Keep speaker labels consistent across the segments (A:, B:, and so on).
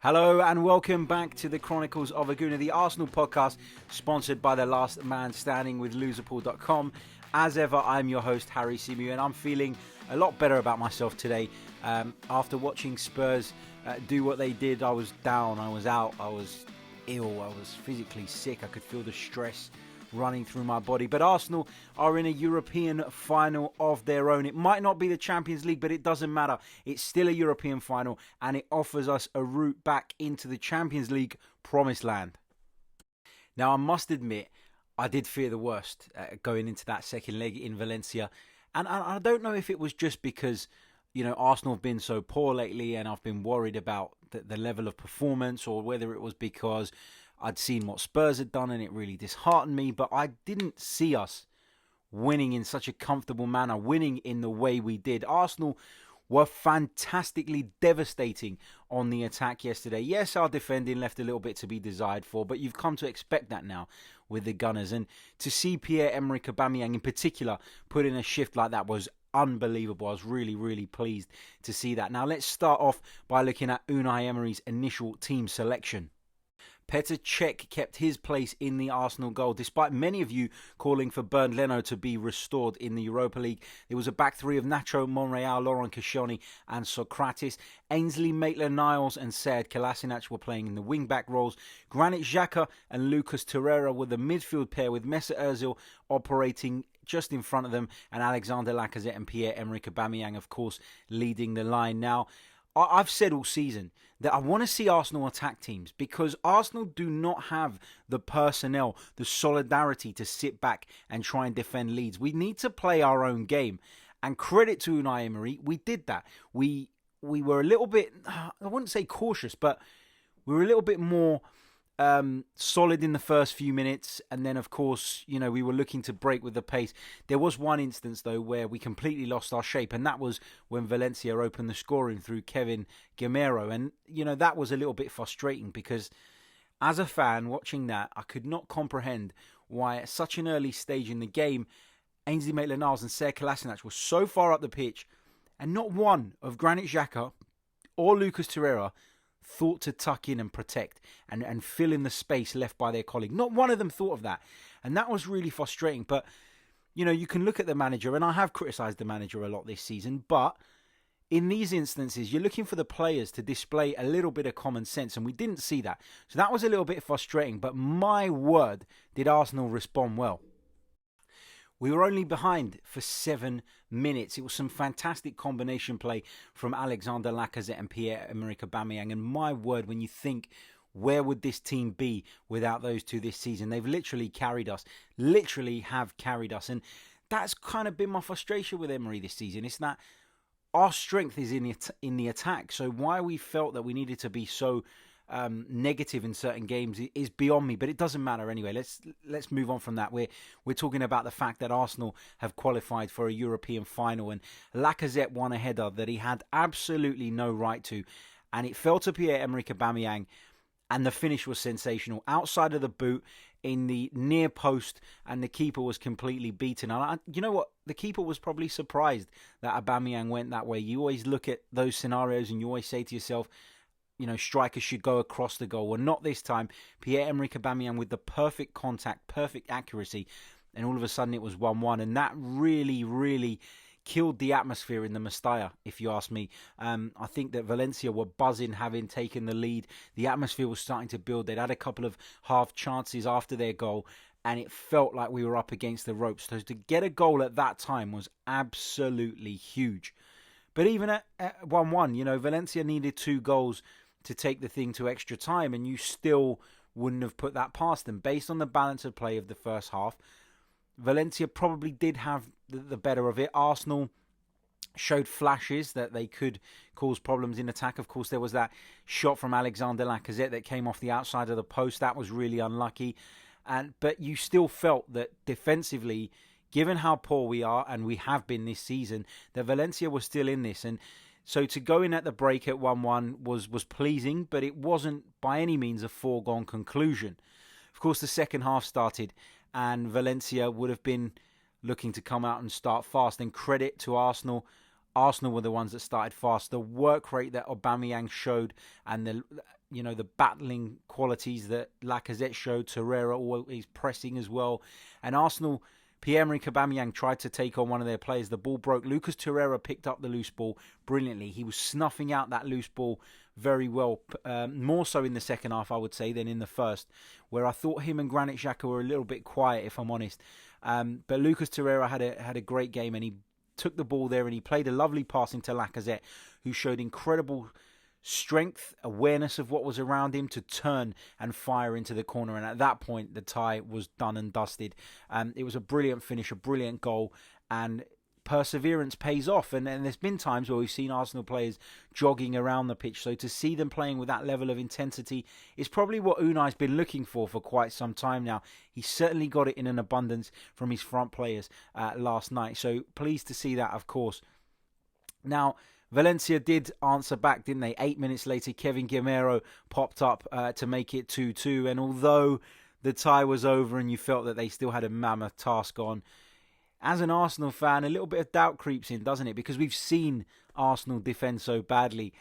A: Hello and welcome back to the Chronicles of a Gooner, the Arsenal podcast sponsored by The Last Man Standing with Loserpool.com. As ever, I'm your host, Harry Symeou, and I'm feeling a lot better about myself today. After watching Spurs do what they did, I was down, I was out, I was ill, I was physically sick. I could feel the stress running through my body. But Arsenal are in a European final of their own. It might not be the Champions League, but it doesn't matter. It's still a European final, and it offers us a route back into the Champions League promised land. Now, I must admit, I did fear the worst going into that second leg in Valencia. And I don't know if it was just because, Arsenal have been so poor lately and I've been worried about the level of performance, or whether it was because I'd seen what Spurs had done and it really disheartened me, but I didn't see us winning in such a comfortable manner, winning in the way we did. Arsenal were fantastically devastating on the attack yesterday. Yes, our defending left a little bit to be desired for, but you've come to expect that now with the Gunners. And to see Pierre-Emerick Aubameyang in particular put in a shift like that was unbelievable. I was really, really pleased to see that. Now let's start off by looking at Unai Emery's initial team selection. Petr Cech kept his place in the Arsenal goal, despite many of you calling for Bernd Leno to be restored in the Europa League. There was a back three of Nacho Monreal, Laurent Koscielny and Sokratis. Ainsley Maitland-Niles and Sead Kolasinac were playing in the wing-back roles. Granit Xhaka and Lucas Torreira were the midfield pair, with Mesut Ozil operating just in front of them, and Alexander Lacazette and Pierre-Emerick Aubameyang, of course, leading the line. Now, I've said all season that I want to see Arsenal attack teams, because Arsenal do not have the personnel, the solidarity to sit back and try and defend leads. We need to play our own game. And credit to Unai Emery, we did that. We were a little bit, I wouldn't say cautious, but we were a little bit more solid in the first few minutes, and then of course we were looking to break with the pace. There was one instance though where we completely lost our shape, and that was when Valencia opened the scoring through Kevin Gameiro, and that was a little bit frustrating, because as a fan watching that, I could not comprehend why at such an early stage in the game Ainsley Maitland-Niles and Sead Kolasinac were so far up the pitch, and not one of Granit Xhaka or Lucas Torreira thought to tuck in and protect and fill in the space left by their colleague. Not one of them thought of that. And that was really frustrating. But, you can look at the manager, and I have criticised the manager a lot this season, but in these instances, you're looking for the players to display a little bit of common sense, and we didn't see that. So that was a little bit frustrating, but my word, did Arsenal respond well. We were only behind for 7 minutes. It was some fantastic combination play from Alexander Lacazette and Pierre-Emerick Aubameyang. And my word, when you think, where would this team be without those two this season? They've literally carried us. Literally have carried us. And that's kind of been my frustration with Emery this season. It's that our strength is in the attack. So why we felt that we needed to be so negative in certain games is beyond me, but it doesn't matter anyway. Let's move on from that. We're talking about the fact that Arsenal have qualified for a European final, and Lacazette won a header that he had absolutely no right to, and it fell to Pierre-Emerick Aubameyang, and the finish was sensational. Outside of the boot, in the near post, and the keeper was completely beaten. And you know what? The keeper was probably surprised that Aubameyang went that way. You always look at those scenarios and you always say to yourself, strikers should go across the goal. Well, not this time. Pierre-Emerick Aubameyang with the perfect contact, perfect accuracy, and all of a sudden it was 1-1. And that really, really killed the atmosphere in the Mestalla, if you ask me. I think that Valencia were buzzing, having taken the lead. The atmosphere was starting to build. They'd had a couple of half chances after their goal, and it felt like we were up against the ropes. So to get a goal at that time was absolutely huge. But even at 1-1, Valencia needed 2 goals to take the thing to extra time, and you still wouldn't have put that past them. Based on the balance of play of the first half, Valencia probably did have the better of it. Arsenal showed flashes that they could cause problems in attack. Of course, there was that shot from Alexander Lacazette that came off the outside of the post. That was really unlucky. But you still felt that defensively, given how poor we are, and we have been this season, that Valencia was still in this. And so to go in at the break at 1-1 was pleasing, but it wasn't by any means a foregone conclusion. Of course, the second half started, and Valencia would have been looking to come out and start fast. And credit to Arsenal. Arsenal were the ones that started fast. The work rate that Aubameyang showed, and the battling qualities that Lacazette showed. Torreira always pressing as well. And Arsenal, Pierre-Emerick Aubameyang tried to take on one of their players. The ball broke. Lucas Torreira picked up the loose ball brilliantly. He was snuffing out that loose ball very well, more so in the second half, I would say, than in the first, where I thought him and Granit Xhaka were a little bit quiet, if I'm honest. But Lucas Torreira had a great game, and he took the ball there and he played a lovely pass into Lacazette, who showed incredible strength, awareness of what was around him to turn and fire into the corner. And at that point, the tie was done and dusted. It was a brilliant finish, a brilliant goal, and perseverance pays off. And there's been times where we've seen Arsenal players jogging around the pitch. So to see them playing with that level of intensity is probably what Unai's been looking for quite some time now. He certainly got it in an abundance from his front players last night. So pleased to see that, of course. Now, Valencia did answer back, didn't they? 8 minutes later, Kevin Gameiro popped up to make it 2-2. And although the tie was over and you felt that they still had a mammoth task on, as an Arsenal fan, a little bit of doubt creeps in, doesn't it? Because we've seen Arsenal defend so badly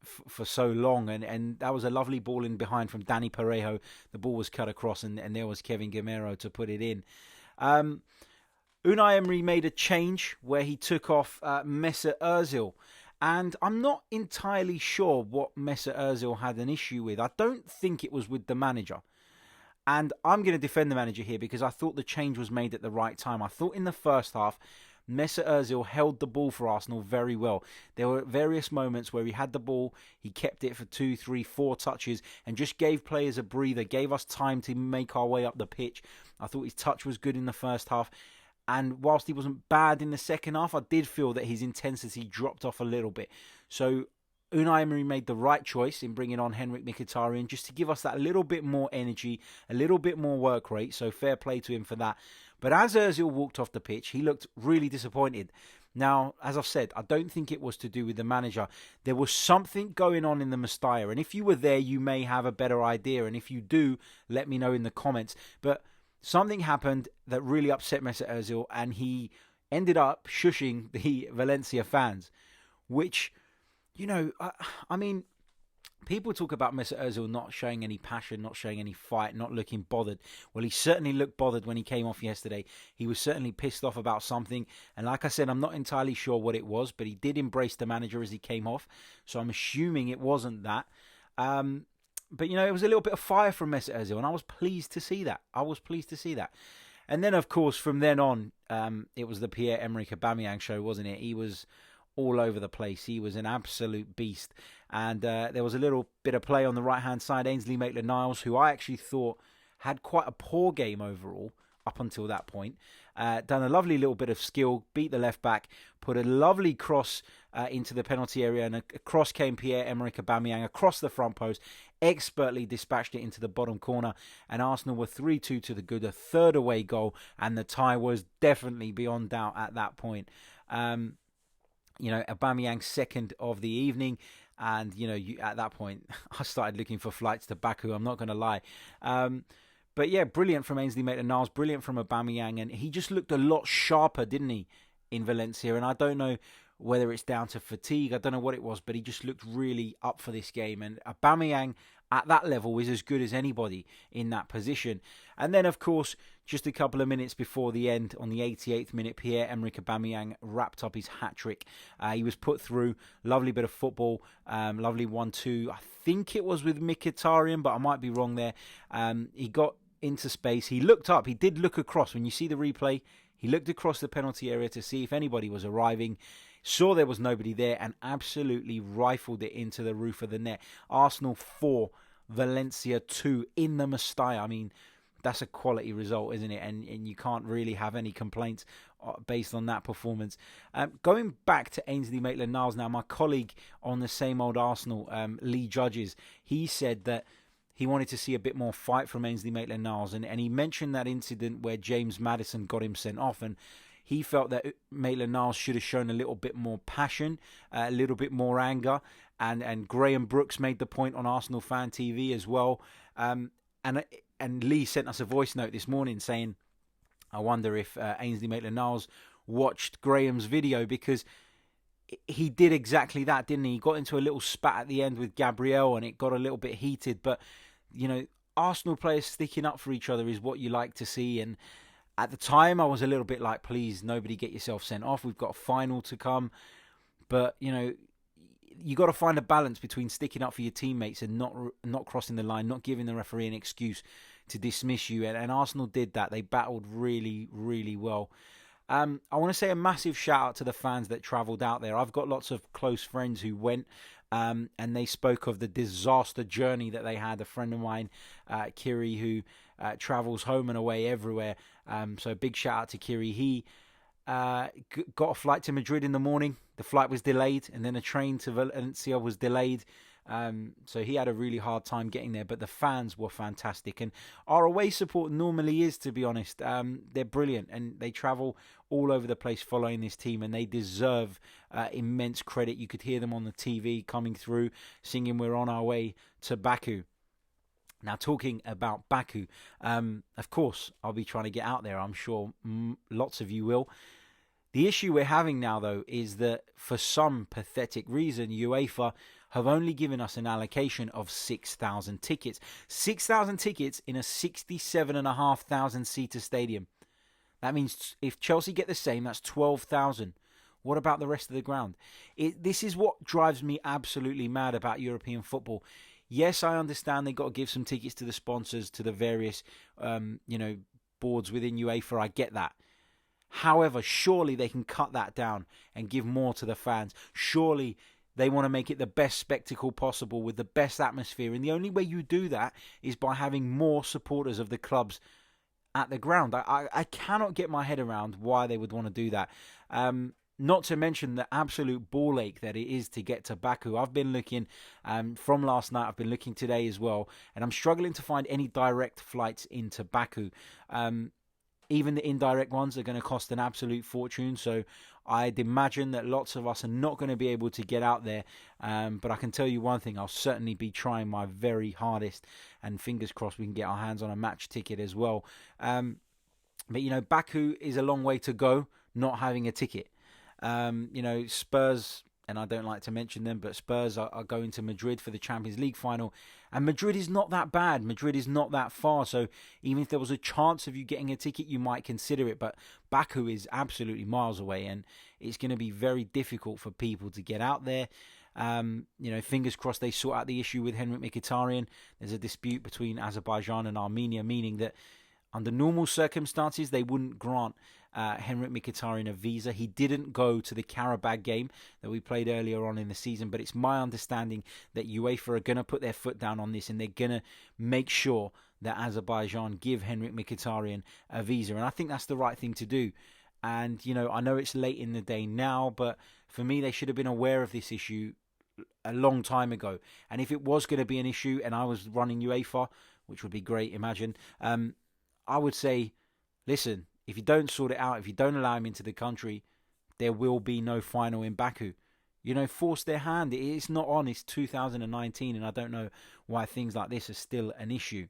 A: for so long. And that was a lovely ball in behind from Danny Parejo. The ball was cut across and there was Kevin Gameiro to put it in. Unai Emery made a change where he took off Mesut Ozil. And I'm not entirely sure what Mesut Ozil had an issue with. I don't think it was with the manager. And I'm going to defend the manager here because I thought the change was made at the right time. I thought in the first half, Mesut Ozil held the ball for Arsenal very well. There were various moments where he had the ball, he kept it for 2, 3, 4 touches and just gave players a breather, gave us time to make our way up the pitch. I thought his touch was good in the first half. And whilst he wasn't bad in the second half, I did feel that his intensity dropped off a little bit. So Unai Emery made the right choice in bringing on Henrikh Mkhitaryan just to give us that little bit more energy, a little bit more work rate. So fair play to him for that. But as Ozil walked off the pitch, he looked really disappointed. Now, as I've said, I don't think it was to do with the manager. There was something going on in the Mestalla. And if you were there, you may have a better idea. And if you do, let me know in the comments. But something happened that really upset Mesut Ozil. And he ended up shushing the Valencia fans, which, I mean, people talk about Mesut Ozil not showing any passion, not showing any fight, not looking bothered. Well, he certainly looked bothered when he came off yesterday. He was certainly pissed off about something. And like I said, I'm not entirely sure what it was, but he did embrace the manager as he came off. So I'm assuming it wasn't that. But, it was a little bit of fire from Mesut Ozil, and I was pleased to see that. And then, of course, from then on, it was the Pierre-Emerick Aubameyang show, wasn't it? He was all over the place. He was an absolute beast. And there was a little bit of play on the right-hand side. Ainsley Maitland-Niles, who I actually thought had quite a poor game overall up until that point. Done a lovely little bit of skill, beat the left-back, put a lovely cross into the penalty area, and across came Pierre-Emerick Aubameyang across the front post, expertly dispatched it into the bottom corner, and Arsenal were 3-2 to the good, a third away goal, and the tie was definitely beyond doubt at that point. Aubameyang's second of the evening. And, at that point, I started looking for flights to Baku. I'm not going to lie. But, yeah, brilliant from Ainsley Maitland-Niles. Brilliant from Aubameyang. And he just looked a lot sharper, didn't he, in Valencia? And I don't know whether it's down to fatigue. I don't know what it was. But he just looked really up for this game. And Aubameyang, at that level, is as good as anybody in that position. And then, of course, just a couple of minutes before the end, on the 88th minute, Pierre-Emerick Aubameyang wrapped up his hat-trick. He was put through. Lovely bit of football. Lovely 1-2. I think it was with Mkhitaryan, but I might be wrong there. He got into space. He looked up. He did look across. When you see the replay, he looked across the penalty area to see if anybody was arriving. Saw there was nobody there and absolutely rifled it into the roof of the net. Arsenal 4, Valencia 2 in the Mestalla. I mean, that's a quality result, isn't it? And you can't really have any complaints based on that performance. Going back to Ainsley Maitland-Niles now, my colleague on the same old Arsenal, Lee Judges, he said that he wanted to see a bit more fight from Ainsley Maitland-Niles. And he mentioned that incident where James Maddison got him sent off. And he felt that Maitland-Niles should have shown a little bit more passion, a little bit more anger. And Graham Brooks made the point on Arsenal Fan TV as well. And Lee sent us a voice note this morning saying, I wonder if Ainsley Maitland-Niles watched Graham's video, because he did exactly that, didn't he? He got into a little spat at the end with Gabriel and it got a little bit heated. But, Arsenal players sticking up for each other is what you like to see. And at the time, I was a little bit like, please, nobody get yourself sent off. We've got a final to come. But, you got to find a balance between sticking up for your teammates and not crossing the line, not giving the referee an excuse to dismiss you. And Arsenal did that. They battled really, really well. I want to say a massive shout out to the fans that travelled out there. I've got lots of close friends who went, and they spoke of the disaster journey that they had. A friend of mine, Kiri, who travels home and away everywhere. So big shout out to Kiri. He got a flight to Madrid in the morning. The flight was delayed, and then a train to Valencia was delayed. So he had a really hard time getting there, but the fans were fantastic. And our away support normally is, to be honest. They're brilliant, and they travel all over the place following this team, and they deserve immense credit. You could hear them on the TV coming through, singing "We're on our way to Baku." Now, talking about Baku, of course, I'll be trying to get out there. I'm sure lots of you will. The issue we're having now, though, is that for some pathetic reason, UEFA have only given us an allocation of 6,000 tickets. 6,000 tickets in a 67,500 seater stadium. That means if Chelsea get the same, that's 12,000. What about the rest of the ground? This is what drives me absolutely mad about European football. Yes, I understand they got to give some tickets to the sponsors, to the various, boards within UEFA. I get that. However, surely they can cut that down and give more to the fans. Surely they want to make it the best spectacle possible with the best atmosphere. And the only way you do that is by having more supporters of the clubs at the ground. I cannot get my head around why they would want to do that. Not to mention the absolute ball ache that it is to get to Baku. I've been looking from last night. I've been looking today as well. And I'm struggling to find any direct flights into Baku. Even the indirect ones are going to cost an absolute fortune. So I'd imagine that lots of us are not going to be able to get out there. But I can tell you one thing, I'll certainly be trying my very hardest. And fingers crossed we can get our hands on a match ticket as well. But, Baku is a long way to go not having a ticket. Spurs, and I don't like to mention them, but Spurs are going to Madrid for the Champions League final. And Madrid is not that bad. Madrid is not that far. So even if there was a chance of you getting a ticket, you might consider it. But Baku is absolutely miles away, and it's going to be very difficult for people to get out there. Fingers crossed they sort out the issue with Henrik Mkhitaryan. There's a dispute between Azerbaijan and Armenia, meaning that under normal circumstances, they wouldn't grant Henrik Mkhitaryan a visa. He didn't go to the Karabag game that we played earlier on in the season, but it's my understanding that UEFA are going to put their foot down on this, and they're going to make sure that Azerbaijan give Henrik Mkhitaryan a visa. And I think that's the right thing to do. And, I know it's late in the day now, but for me, they should have been aware of this issue a long time ago. And if it was going to be an issue and I was running UEFA, which would be great, imagine, I would say, listen, if you don't sort it out, if you don't allow him into the country, there will be no final in Baku. Force their hand. It's not on. It's 2019, and I don't know why things like this are still an issue.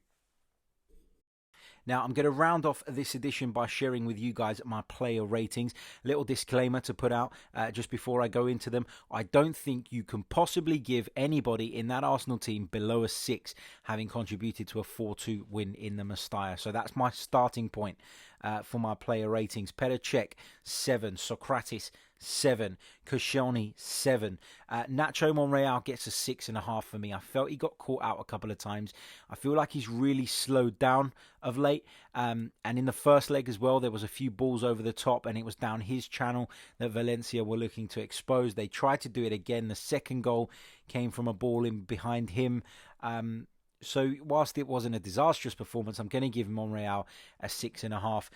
A: Now, I'm going to round off this edition by sharing with you guys my player ratings. Little disclaimer to put out just before I go into them. I don't think you can possibly give anybody in that Arsenal team below a 6, having contributed to a 4-2 win in the Mestalla. So that's my starting point for my player ratings. Petr Cech, 7. Sokratis, 7. Koscielny, 7. Nacho Monreal gets a 6.5 for me. I felt he got caught out a couple of times. I feel like he's really slowed down of late. And in the first leg as well, there was a few balls over the top, and it was down his channel that Valencia were looking to expose. They tried to do it again. The second goal came from a ball in behind him. So whilst it wasn't a disastrous performance, I'm going to give Monreal a 6.5.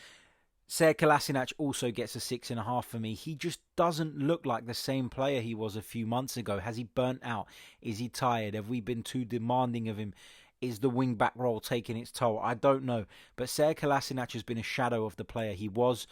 A: Sead Kolasinac also gets a 6.5 for me. He just doesn't look like the same player he was a few months ago. Has he burnt out? Is he tired? Have we been too demanding of him? Is the wing-back role taking its toll? I don't know. But Sead Kolasinac has been a shadow of the player he was.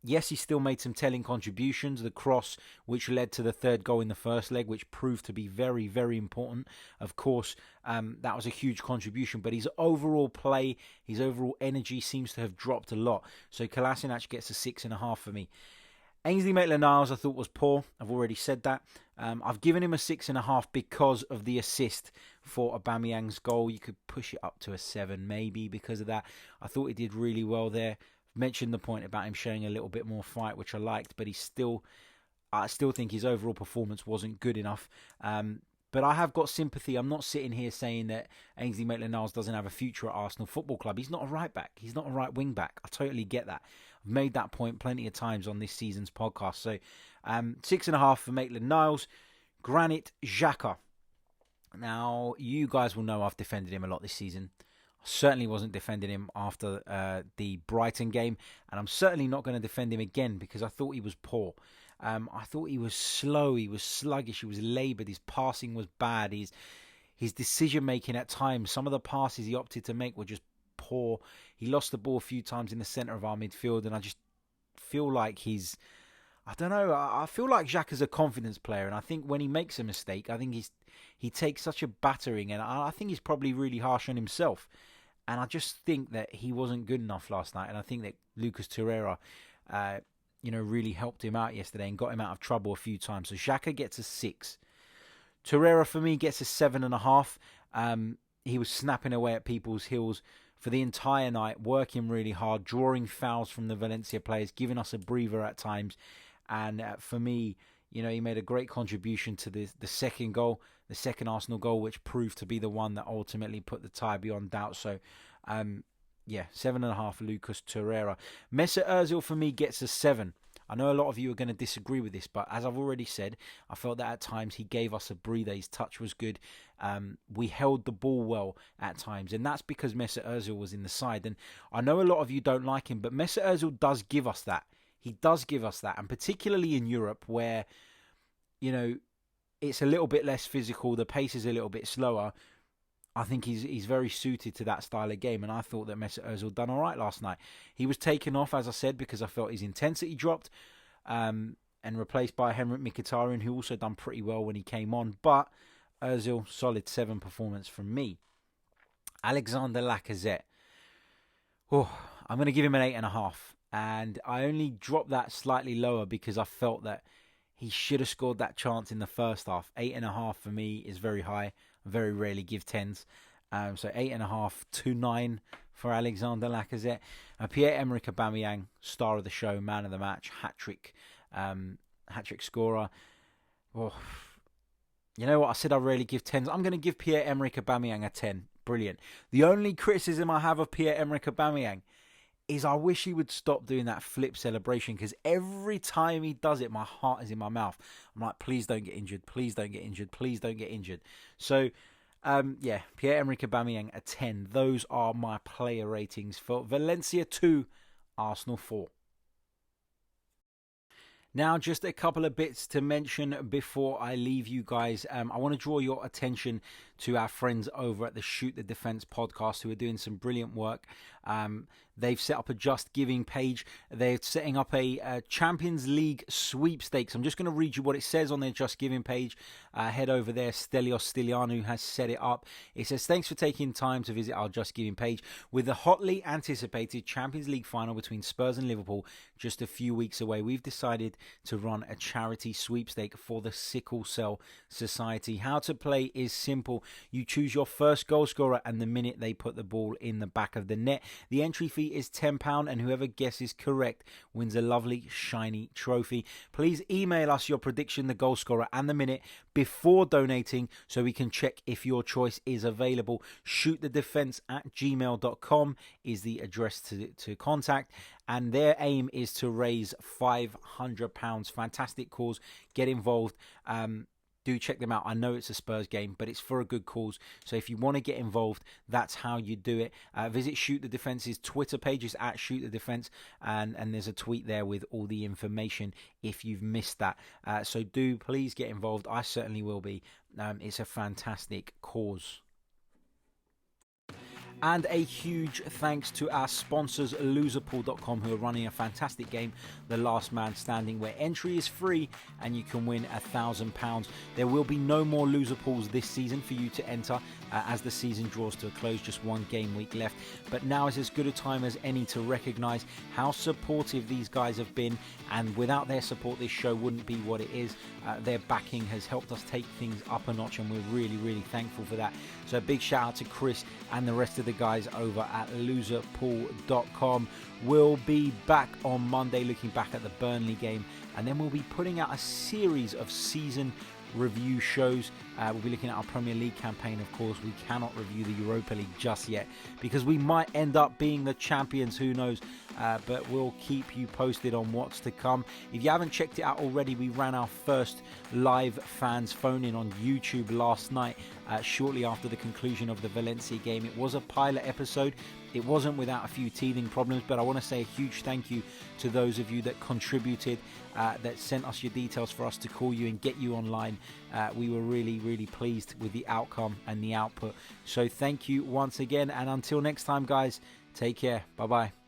A: Yes, he still made some telling contributions. The cross, which led to the third goal in the first leg, which proved to be very, very important. Of course, that was a huge contribution. But his overall play, his overall energy seems to have dropped a lot. So Kolasinac gets a 6.5 for me. Ainsley Maitland-Niles I thought was poor. I've already said that. I've given him a 6.5 because of the assist for Aubameyang's goal. You could push it up to a 7 maybe because of that. I thought he did really well there. Mentioned the point about him showing a little bit more fight, which I liked, but I still think his overall performance wasn't good enough. But I have got sympathy. I'm not sitting here saying that Ainsley Maitland-Niles doesn't have a future at Arsenal Football Club. He's not a right back. He's not a right wing back. I totally get that. I've made that point plenty of times on this season's podcast. So 6.5 for Maitland-Niles. Granit Xhaka. Now, you guys will know I've defended him a lot this season. I certainly wasn't defending him after the Brighton game. And I'm certainly not going to defend him again because I thought he was poor. I thought he was slow, he was sluggish, he was laboured, his passing was bad, his decision-making at times, some of the passes he opted to make were just poor. He lost the ball a few times in the centre of our midfield, and I just feel like I feel like Xhaka's a confidence player, and I think when he makes a mistake, I think he takes such a battering, and I think he's probably really harsh on himself. And I just think that he wasn't good enough last night, and I think that Lucas Torreira really helped him out yesterday and got him out of trouble a few times. So Xhaka gets a 6. Torreira, for me, gets a 7.5. He was snapping away at people's heels for the entire night, working really hard, drawing fouls from the Valencia players, giving us a breather at times. And for me, he made a great contribution to the second goal, the second Arsenal goal, which proved to be the one that ultimately put the tie beyond doubt. So, 7.5 for Lucas Torreira. Mesut Ozil for me gets a 7. I know a lot of you are going to disagree with this, but as I've already said, I felt that at times he gave us a breather. His touch was good. We held the ball well at times, and that's because Mesut Ozil was in the side. And I know a lot of you don't like him, but Mesut Ozil does give us that. He does give us that, and particularly in Europe where, it's a little bit less physical, the pace is a little bit slower. I think he's very suited to that style of game, and I thought that Mesut Ozil done all right last night. He was taken off, as I said, because I felt his intensity dropped, and replaced by Henrik Mkhitaryan, who also done pretty well when he came on. But Ozil, solid 7 performance from me. Alexander Lacazette. I'm going to give him an 8.5, and I only dropped that slightly lower because I felt that he should have scored that chance in the first half. 8.5 for me is very high. I very rarely give 10s. So 8.5 to 9 for Alexander Lacazette. Pierre-Emerick Aubameyang, star of the show, man of the match, hat-trick scorer. You know what? I said I rarely give 10s. I'm going to give Pierre-Emerick Aubameyang a 10. Brilliant. The only criticism I have of Pierre-Emerick Aubameyang is I wish he would stop doing that flip celebration, because every time he does it, my heart is in my mouth. I'm like, please don't get injured. Please don't get injured. Please don't get injured. So, Pierre-Emerick Aubameyang a 10. Those are my player ratings for Valencia 2, Arsenal 4. Now, just a couple of bits to mention before I leave you guys. I want to draw your attention to our friends over at the Shoot the Defence podcast, who are doing some brilliant work. They've set up a Just Giving page. They're setting up a Champions League sweepstakes. I'm just going to read you what it says on their Just Giving page. Head over there. Stelios Stylianou has set it up. It says, thanks for taking time to visit our Just Giving page. With the hotly anticipated Champions League final between Spurs and Liverpool just a few weeks away, we've decided to run a charity sweepstake for the Sickle Cell Society. How to play is simple. You choose your first goal scorer and the minute they put the ball in the back of the net. The entry fee is £10, and whoever guesses correct wins a lovely shiny trophy. Please email us your prediction, the goal scorer and the minute, before donating so we can check if your choice is available. shootthedefence@gmail.com is the address to contact, and their aim is to raise £500. Fantastic cause. Get involved. Do check them out. I know it's a Spurs game, but it's for a good cause. So if you want to get involved, that's how you do it. Visit Shoot the Defence's Twitter page. It's at Shoot the Defence, and there's a tweet there with all the information if you've missed that. So do please get involved. I certainly will be. It's a fantastic cause. And a huge thanks to our sponsors, loserpool.com, who are running a fantastic game, The Last Man Standing, where entry is free and you can win £1,000. There will be no more loser pools this season for you to enter as the season draws to a close, just one game week left. But now is as good a time as any to recognise how supportive these guys have been, and without their support this show wouldn't be what it is. Their backing has helped us take things up a notch, and we're really thankful for that. So a big shout out to Chris and the rest of the guys over at loserpool.com. We'll be back on Monday looking back at the Burnley game, and then we'll be putting out a series of season review shows. We'll be looking at our Premier League campaign. Of course, we cannot review the Europa League just yet because we might end up being the champions, who knows, but we'll keep you posted on what's to come. If you haven't checked it out already, we ran our first live fans phone in on YouTube last night, shortly after the conclusion of the Valencia game. It was a pilot episode. It wasn't without a few teething problems, but I want to say a huge thank you to those of you that contributed, that sent us your details for us to call you and get you online. We were really pleased with the outcome and the output. So thank you once again, and until next time, guys, take care. Bye-bye.